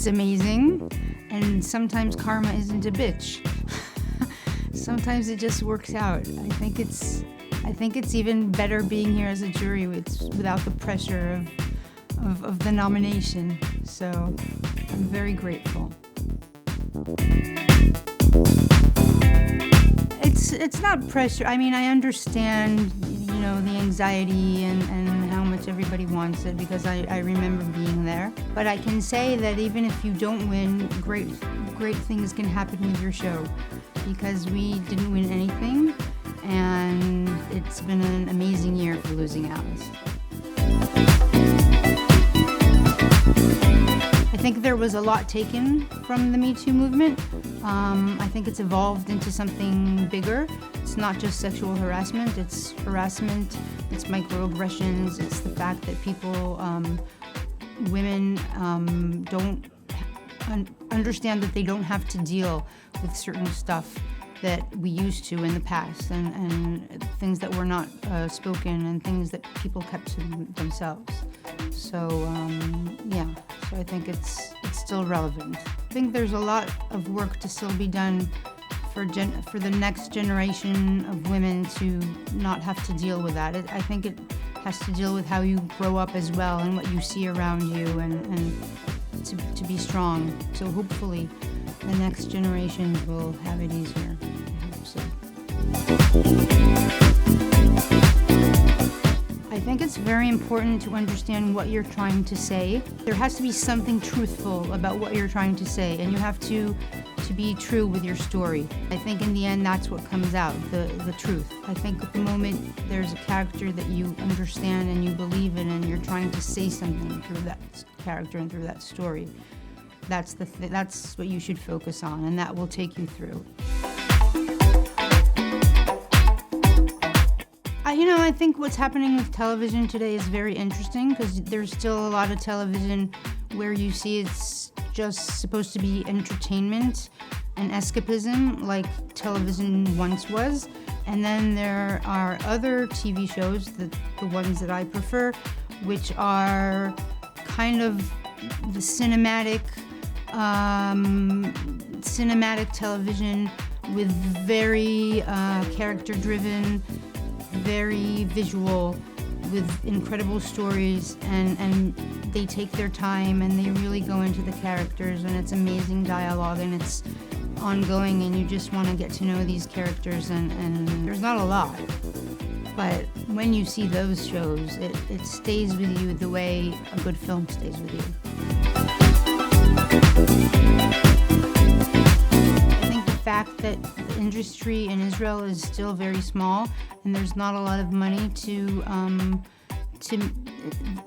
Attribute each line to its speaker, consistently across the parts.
Speaker 1: It's amazing, and sometimes karma isn't a bitch. Sometimes it just works out. I think it's even better being here as a jury without the pressure of the nomination. So I'm very grateful. It's not pressure. I mean, I understand, the anxiety and how much everybody wants it, because I remember being there. But I can say that even if you don't win, great things can happen with your show, because we didn't win anything, and it's been an amazing year for Losing Alice. I think there was a lot taken from the Me Too movement. I think it's evolved into something bigger. It's not just sexual harassment, it's microaggressions, it's the fact that women don't understand that they don't have to deal with certain stuff that we used to in the past, and things that were not spoken, and things that people kept to themselves. So so I think it's still relevant. I think there's a lot of work to still be done for the next generation of women to not have to deal with that. I think it has to deal with how you grow up as well, and what you see around you, and to be strong. So hopefully the next generations will have it easier. I hope so. I think it's very important to understand what you're trying to say. There has to be something truthful about what you're trying to say, and you have to be true with your story. I think in the end that's what comes out, the truth. I think at the moment there's a character that you understand and you believe in, and you're trying to say something through that character and through that story. That's what you should focus on, and that will take you through. I think what's happening with television today is very interesting, because there's still a lot of television where you see it's just supposed to be entertainment and escapism, like television once was. And then there are other TV shows, the ones that I prefer, which are kind of the cinematic television, with very character-driven, very visual, with incredible stories, and they take their time and they really go into the characters, and it's amazing dialogue, and it's ongoing, and you just want to get to know these characters, and there's not a lot. But when you see those shows, it stays with you the way a good film stays with you. I think the fact that the industry in Israel is still very small, and there's not a lot of money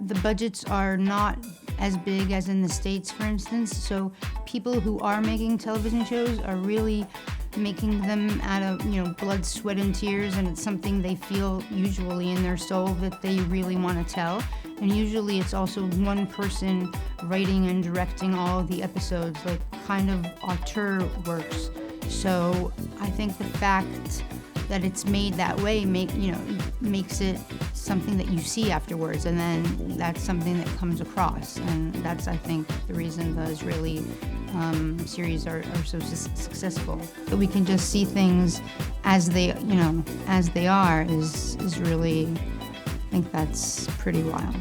Speaker 1: the budgets are not as big as in the States, for instance. So people who are making television shows are really making them out of blood, sweat, and tears, and it's something they feel usually in their soul that they really want to tell. And usually it's also one person writing and directing all of the episodes, like kind of auteur works. So I think the fact that it's made that way makes it something that you see afterwards, and then that's something that comes across, and that's, I think, the reason the Israeli series are so successful. That we can just see things as they are is really, I think that's pretty wild.